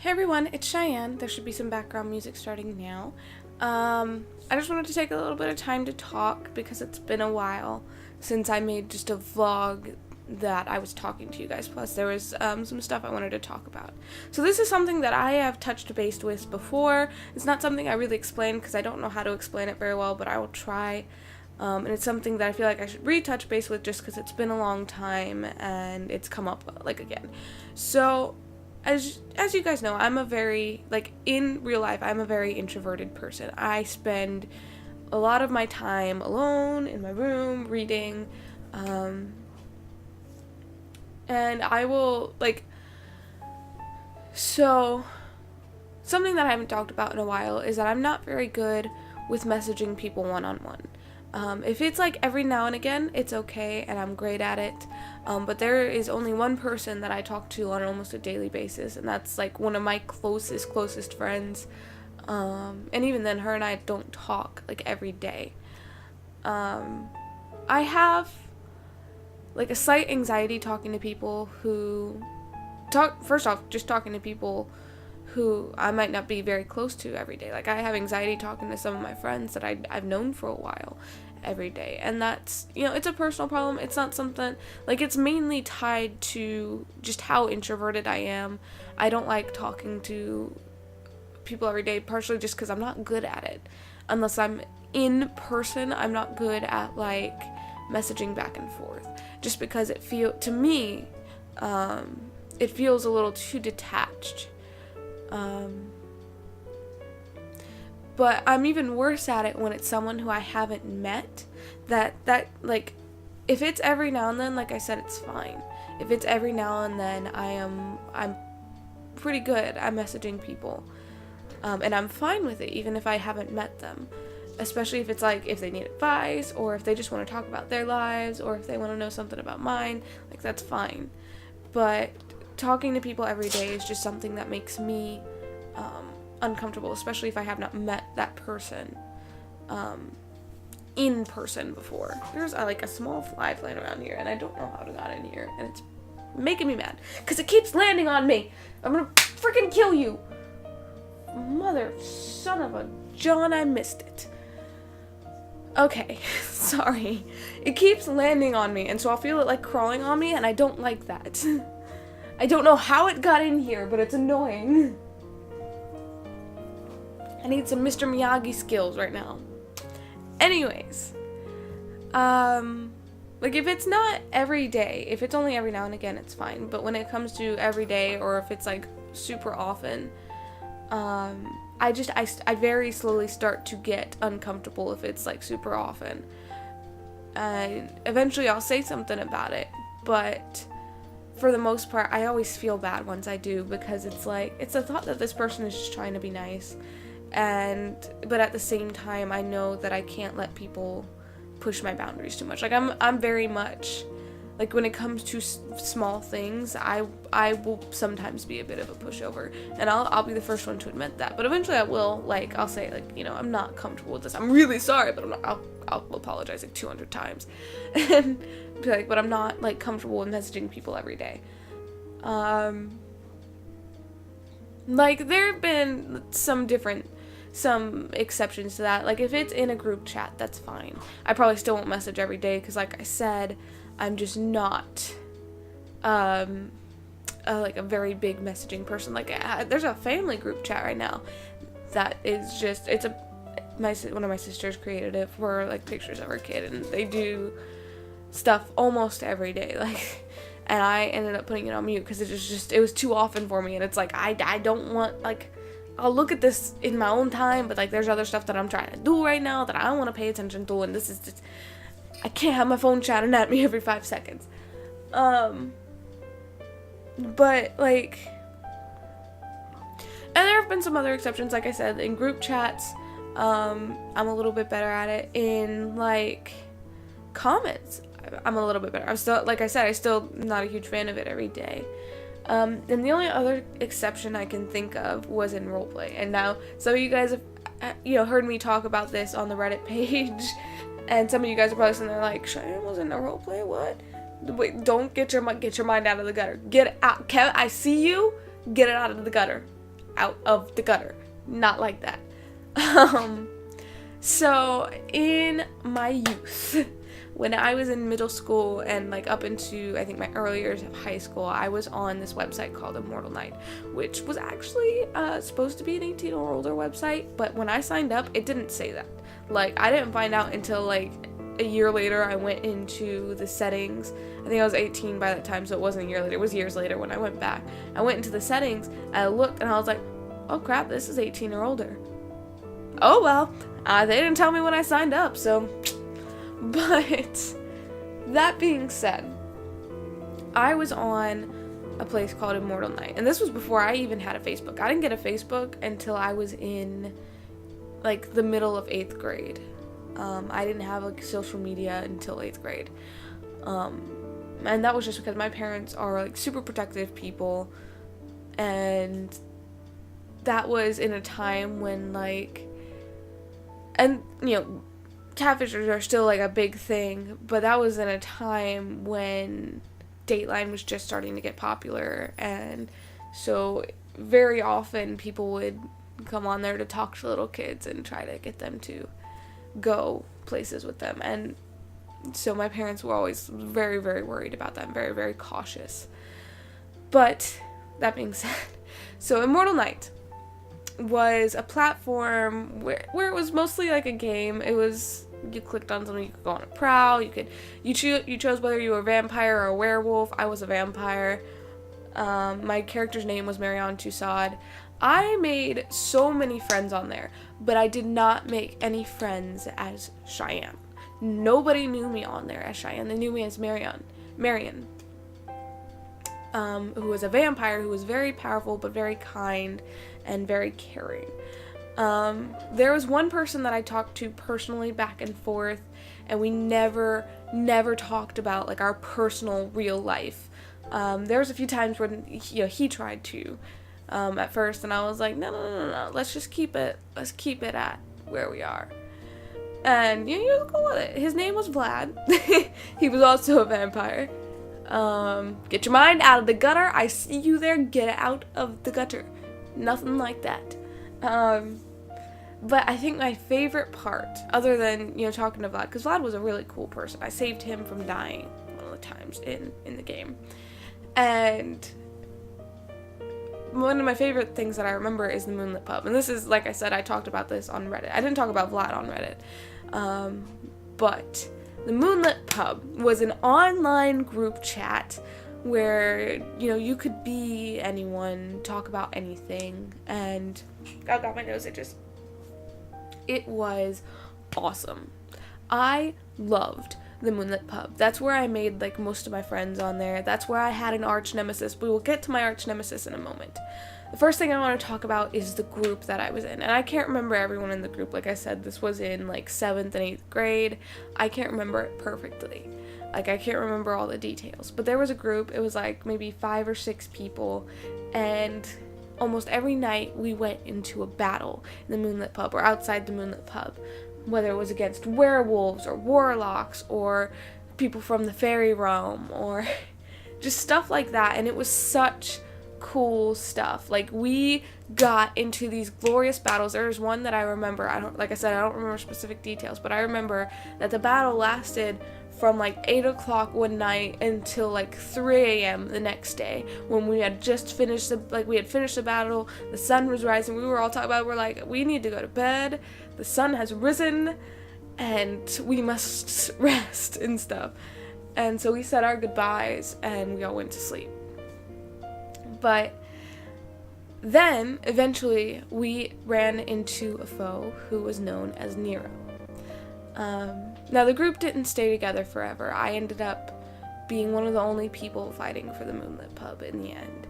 Hey everyone, it's Cheyenne. There should be some background music starting now. I just wanted to take a little bit of time to talk because it's been a while since I made just a vlog that I was talking to you guys. Plus there was some stuff I wanted to talk about. So this is something that I have touched base with before. It's not something I really explain because I don't know how to explain it very well, but I will try. And it's something that I feel like I should retouch base with just because it's been a long time and it's come up again. So as you guys know, I'm a very, in real life, I'm a very introverted person. I spend a lot of my time alone in my room reading, and I will, so something that I haven't talked about in a while is that I'm not very good with messaging people one-on-one. If it's every now and again, it's okay and I'm great at it, but there is only one person that I talk to on almost a daily basis, and that's one of my closest friends, and even then her and I don't talk every day. I have a slight anxiety talking to people who talking to people who I might not be very close to every day. I have anxiety talking to some of my friends that I've known for a while every day. And that's, it's a personal problem. It's not something, it's mainly tied to just how introverted I am. I don't like talking to people every day, partially just because I'm not good at it. Unless I'm in person, I'm not good at, messaging back and forth. Just because it feels a little too detached. But I'm even worse at it when it's someone who I haven't met. That if it's every now and then, like I said, it's fine. If it's every now and then, I'm pretty good at messaging people, and I'm fine with it, even if I haven't met them. Especially if it's if they need advice, or if they just want to talk about their lives, or if they want to know something about mine, that's fine. But talking to people every day is just something that makes me uncomfortable, especially if I have not met that person in person before. There's a small fly flying around here, and I don't know how it got in here, and it's making me mad because it keeps landing on me. I'm gonna freaking kill you, mother son of a John. I missed it. Okay, sorry. It keeps landing on me, and so I'll feel it crawling on me, and I don't like that. I don't know how it got in here, but it's annoying. I need some Mr. Miyagi skills right now. Anyways, if it's not every day, if it's only every now and again, it's fine. But when it comes to every day, or if it's super often, I very slowly start to get uncomfortable if it's super often. And eventually I'll say something about it, but for the most part, I always feel bad once I do, because it's the thought that this person is just trying to be nice, but at the same time, I know that I can't let people push my boundaries too much. I'm very much, when it comes to small things, I will sometimes be a bit of a pushover, and I'll be the first one to admit that, but eventually I will, I'll say, I'm not comfortable with this, I'm really sorry, but I'll apologize 200 times, and be but I'm not, comfortable with messaging people every day. There have been some exceptions to that. If it's in a group chat, that's fine. I probably still won't message every day, because like I said, I'm just not, a very big messaging person. There's a family group chat right now that is just, one of my sisters created it for, pictures of her kid, and they do stuff almost every day, and I ended up putting it on mute, because it was too often for me, and it's I don't want, I'll look at this in my own time, but, there's other stuff that I'm trying to do right now that I don't want to pay attention to, and this is just, I can't have my phone chatting at me every 5 seconds. But, and there have been some other exceptions, like I said, in group chats, I'm a little bit better at it. In, comments, I'm a little bit better. I'm still, like I said, I'm still not a huge fan of it every day. And the only other exception I can think of was in roleplay. And now, some of you guys have, heard me talk about this on the Reddit page, and some of you guys are probably sitting there Cheyenne was in a roleplay, what? Wait, don't get your mind out of the gutter. Get it out. I see you. Get it out of the gutter. out of the gutter. Not like that. So in my youth, when I was in middle school and like up into, I think, my early years of high school, I was on this website called Immortal Night, which was actually supposed to be an 18 or older website, but when I signed up, it didn't say that. Like, I didn't find out until like a year later. I went into the settings. I think I was 18 by that time, so it wasn't a year later. It was years later when I went back. I went into the settings, and I looked, and I was like, oh crap, this is 18 or older. Oh well, they didn't tell me when I signed up, so... But that being said, I was on a place called Immortal Night, and this was before I even had a Facebook. I didn't get a Facebook until I was in like the middle of 8th grade. I didn't have like social media until 8th grade, and that was just because my parents are like super protective people, and that was in a time when like, and you know, catfishers are still like a big thing, but that was in a time when Dateline was just starting to get popular, and so very often people would come on there to talk to little kids and try to get them to go places with them, and so my parents were always very, very worried about that, very, very cautious. But that being said, so Immortal Night was a platform where it was mostly like a game. It was, you clicked on something, you could go on a prowl, you chose whether you were a vampire or a werewolf. I was a vampire. My character's name was Marianne Tussaud. I made so many friends on there, but I did not make any friends as Cheyenne. Nobody knew me on there as Cheyenne. They knew me as Marion, who was a vampire who was very powerful but very kind and very caring. There was one person that I talked to personally back and forth, and we never talked about like our personal real life. There was a few times when he tried to at first, and I was like, no, let's keep it at where we are. And he was cool with it. His name was Vlad. He was also a vampire. Get your mind out of the gutter. I see you there. Get out of the gutter. Nothing like that. But I think my favorite part, other than, talking to Vlad, because Vlad was a really cool person. I saved him from dying one of the times in the game. And one of my favorite things that I remember is the Moonlit Pub. And this is, like I said, I talked about this on Reddit. I didn't talk about Vlad on Reddit. But the Moonlit Pub was an online group chat where, you could be anyone, talk about anything, and I got my nose itches. It was awesome. I loved the Moonlit Pub. That's where I made, like, most of my friends on there. That's where I had an arch nemesis. We will get to my arch nemesis in a moment. The first thing I want to talk about is the group that I was in. And I can't remember everyone in the group. Like I said, this was in, like, 7th and 8th grade. I can't remember it perfectly. Like, I can't remember all the details. But there was a group. It was, like, maybe 5 or 6 people. And almost every night we went into a battle in the Moonlit Pub or outside the Moonlit Pub. Whether it was against werewolves or warlocks or people from the fairy realm or just stuff like that. And it was such cool stuff. Like, we got into these glorious battles. There was one that I remember. I don't remember specific details, but I remember that the battle lasted from like 8 o'clock one night until like 3 a.m. the next day, when we had just finished the battle. The sun was rising. We were all talking about, we're like, we need to go to bed. The sun has risen and we must rest and stuff. And so we said our goodbyes and we all went to sleep. But then eventually we ran into a foe who was known as Nero. Now, the group didn't stay together forever. I ended up being one of the only people fighting for the Moonlit Pub in the end,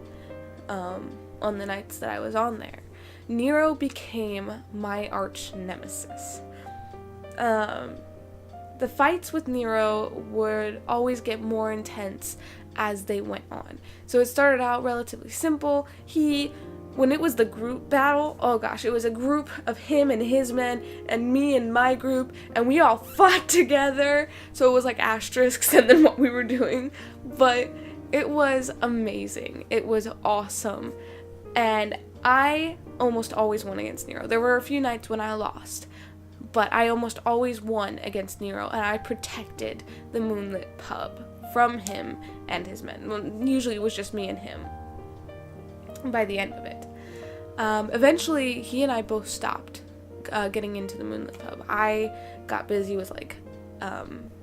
on the nights that I was on there. Nero became my arch nemesis. The fights with Nero would always get more intense as they went on. So it started out relatively simple. When it was the group battle, oh gosh, it was a group of him and his men and me and my group, and we all fought together. So it was like asterisks and then what we were doing. But it was amazing. It was awesome. And I almost always won against Nero. There were a few nights when I lost, but I almost always won against Nero, and I protected the Moonlit Pub from him and his men. Well, usually it was just me and him by the end of it. Eventually, he and I both stopped getting into the Moonlit Pub. I got busy with, like,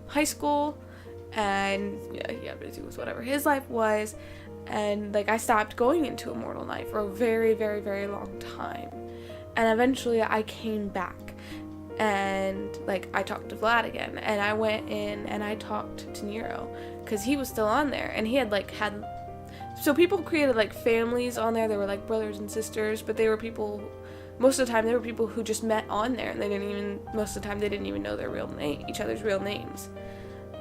high school, and he got busy with whatever his life was, and, like, I stopped going into Immortal Night for a very, very, very long time. And eventually I came back, and, like, I talked to Vlad again, and I went in and I talked to Nero, because he was still on there, and he had, like, so people created, like, families on there. They were, like, brothers and sisters, but they were people, most of the time, they were people who just met on there, and most of the time, they didn't even know their each other's real names.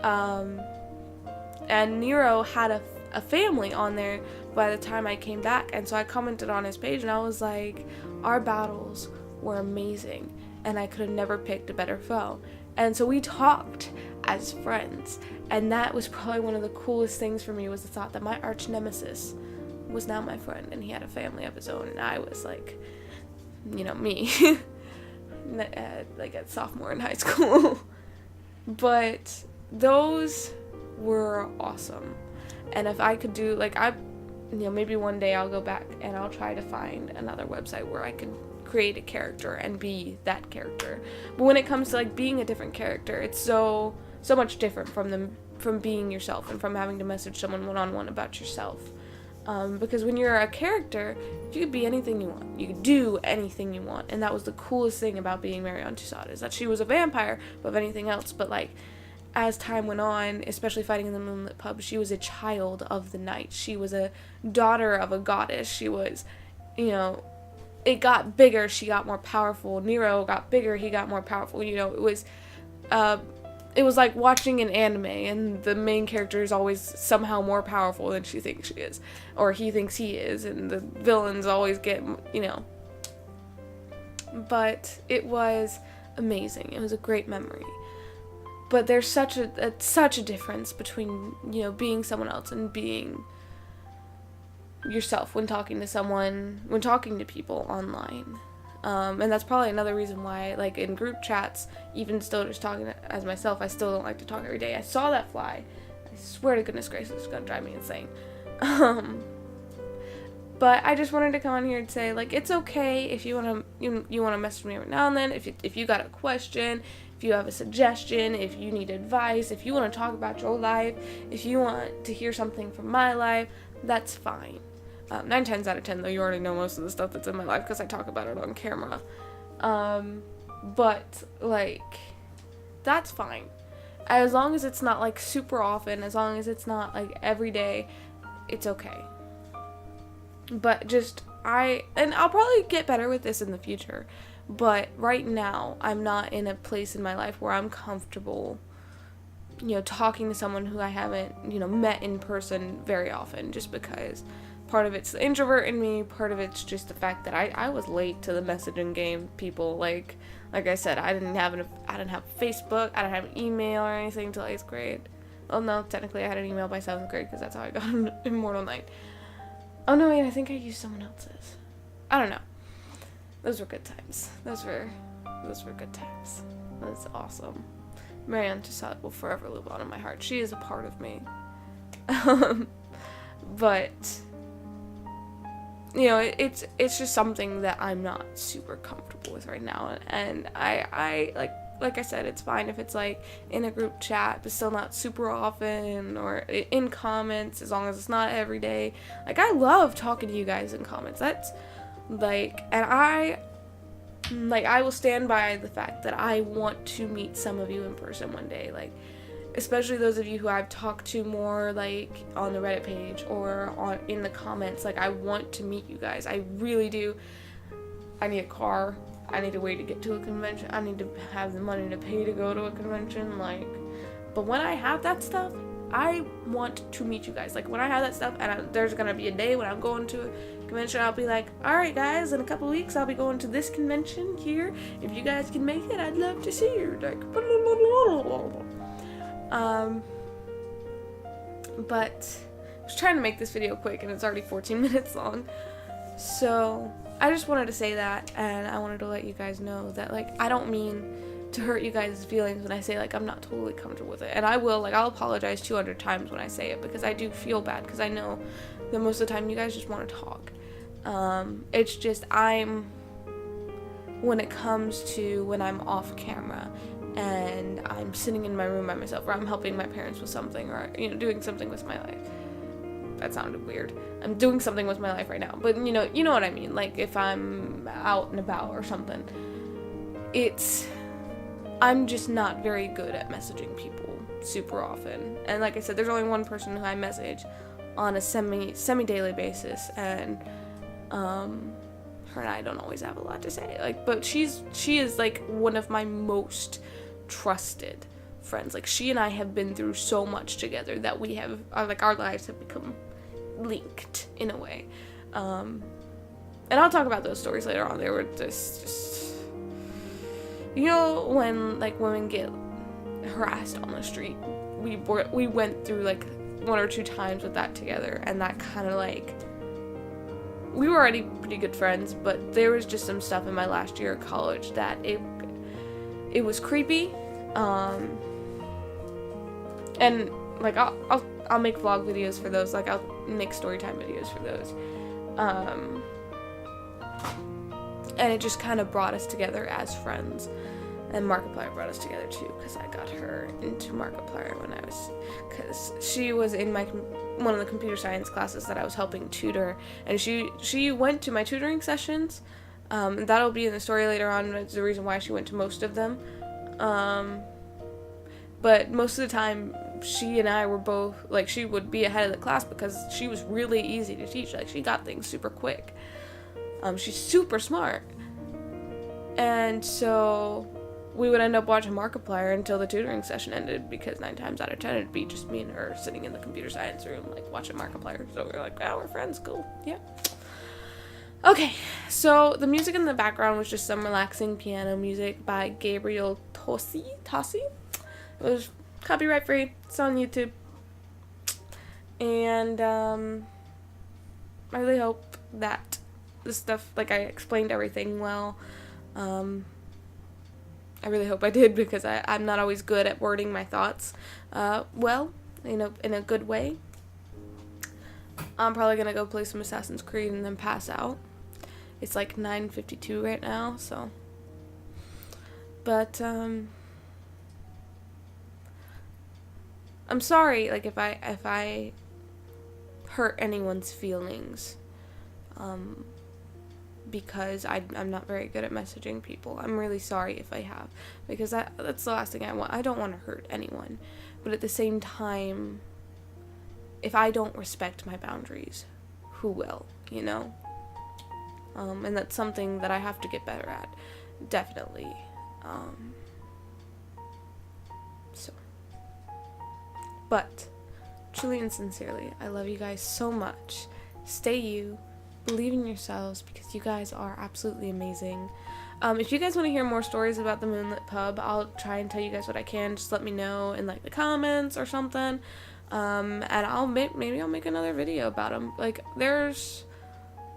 And Nero had a family on there by the time I came back, and so I commented on his page, and I was like, our battles were amazing, and I could have never picked a better foe. And so we talked as friends, and that was probably one of the coolest things for me, was the thought that my arch nemesis was now my friend, and he had a family of his own, and I was like, me, like a sophomore in high school. But those were awesome, and if I could do, like, maybe one day I'll go back and I'll try to find another website where I could create a character and be that character. But when it comes to, like, being a different character, it's so much different from being yourself and from having to message someone one-on-one about yourself. Because when you're a character, you could be anything you want. You could do anything you want. And that was the coolest thing about being Marianne Toussaint, is that she was a vampire above anything else. But, like, as time went on, especially fighting in the Moonlit Pub, she was a child of the night. She was a daughter of a goddess. She was, it got bigger, she got more powerful. Nero got bigger, he got more powerful. It was like watching an anime, and the main character is always somehow more powerful than she thinks she is, or he thinks he is, and the villains always get, But it was amazing. It was a great memory. But there's such a difference between, being someone else and being yourself when talking to people online. And that's probably another reason why, like, in group chats, even still just talking as myself, I still don't like to talk every day. I saw that fly. I swear to goodness gracious, it's gonna drive me insane. But I just wanted to come on here and say, like, it's okay if you wanna message me every now and then, if you got a question, if you have a suggestion, if you need advice, if you want to talk about your life, if you want to hear something from my life, that's fine. 9 times out of 10, though, you already know most of the stuff that's in my life because I talk about it on camera. But, like, that's fine. As long as it's not, like, super often, as long as it's not, like, every day, it's okay. But and I'll probably get better with this in the future. But right now, I'm not in a place in my life where I'm comfortable, talking to someone who I haven't, met in person very often, just because part of it's the introvert in me, part of it's just the fact that I was late to the messaging game, people. Like I said, I didn't have Facebook, I didn't have email or anything until 8th grade. Well, no, technically I had an email by 7th grade, because that's how I got on Immortal Night. Oh no, wait, I think I used someone else's. I don't know. Those were good times. Those were good times. That was awesome. Marianne Toussaint will forever live on in my heart. She is a part of me. But it's just something that I'm not super comfortable with right now, and I like I said, it's fine if it's, like, in a group chat, but still not super often, or in comments, as long as it's not every day. Like, I love talking to you guys in comments. That's, like, and I will stand by the fact that I want to meet some of you in person one day, like, especially those of you who I've talked to more, like, on the Reddit page or in the comments. Like, I want to meet you guys. I really do. I need a car. I need a way to get to a convention. I need to have the money to pay to go to a convention. Like, but when I have that stuff, I want to meet you guys. Like, when I have that stuff, and there's gonna be a day when I'm going to a convention, I'll be like, alright guys, in a couple of weeks I'll be going to this convention here. If you guys can make it, I'd love to see you. Like, but I was trying to make this video quick, and it's already 14 minutes long. So I just wanted to say that, and I wanted to let you guys know that, like, I don't mean to hurt you guys' feelings when I say, like, I'm not totally comfortable with it. And I will, like, I'll apologize 200 times when I say it, because I do feel bad, because I know that most of the time you guys just want to talk. It's just, when it comes to when I'm off camera and I'm sitting in my room by myself, or I'm helping my parents with something, or, you know, doing something with my life. That sounded weird. I'm doing something with my life right now, but you know what I mean. Like, if I'm out and about or something, I'm just not very good at messaging people super often. And like I said, there's only one person who I message on a semi-daily basis, and her and I don't always have a lot to say. Like, but she is like one of my most trusted friends. Like, she and I have been through so much together that we have, like, our lives have become linked in a way. And I'll talk about those stories later on. They were just you know, when, like, women get harassed on the street, we went through, like, 1 or 2 times with that together, and that kind of, like, we were already pretty good friends, but there was just some stuff in my last year of college that it was creepy. And, like, I'll make vlog videos for those. Like, I'll make story time videos for those. And it just kind of brought us together as friends. And Markiplier brought us together too, because I got her into Markiplier because she was in one of the computer science classes that I was helping tutor, and she went to my tutoring sessions. That'll be in the story later on. It's the reason why she went to most of them. But most of the time, she and I were both, like, she would be ahead of the class because she was really easy to teach. Like, she got things super quick. She's super smart. And so we would end up watching Markiplier until the tutoring session ended, because 9 times out of 10 it'd be just me and her sitting in the computer science room, like, watching Markiplier. So we were like, oh, we're friends, cool, yeah. Okay, so the music in the background was just some relaxing piano music by Gabriele Tosi? It was copyright free. It's on YouTube. And I really hope that this stuff, like, I explained everything well. I really hope I did, because I'm not always good at wording my thoughts well, you know, in a good way. I'm probably gonna go play some Assassin's Creed and then pass out. It's like 9:52 right now, so. But I'm sorry, like, if I hurt anyone's feelings, because I'm not very good at messaging people. I'm really sorry if I have, because that's the last thing I want. I don't want to hurt anyone, but at the same time, if I don't respect my boundaries, who will, you know? And that's something that I have to get better at, definitely. But, truly and sincerely, I love you guys so much. Stay you. Believe in yourselves, because you guys are absolutely amazing. If you guys want to hear more stories about the Moonlit Pub, I'll try and tell you guys what I can. Just let me know in, like, the comments or something. And maybe I'll make another video about them. Like, there's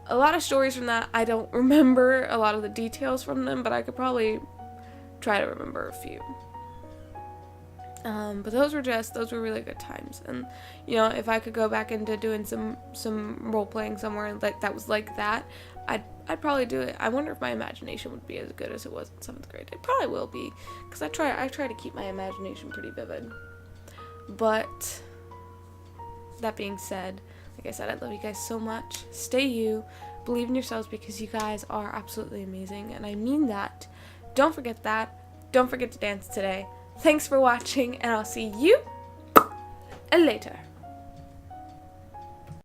a lot of stories from that. I don't remember a lot of the details from them, but I could probably try to remember a few. But those were really good times. And, you know, if I could go back into doing some role-playing somewhere like that was like that, I'd probably do it. I wonder if my imagination would be as good as it was in 7th grade. It probably will be, because I try to keep my imagination pretty vivid. But, that being said, like I said, I love you guys so much. Stay you. Believe in yourselves, because you guys are absolutely amazing. And I mean that. Don't forget that. Don't forget to dance today. Thanks for watching, and I'll see you later.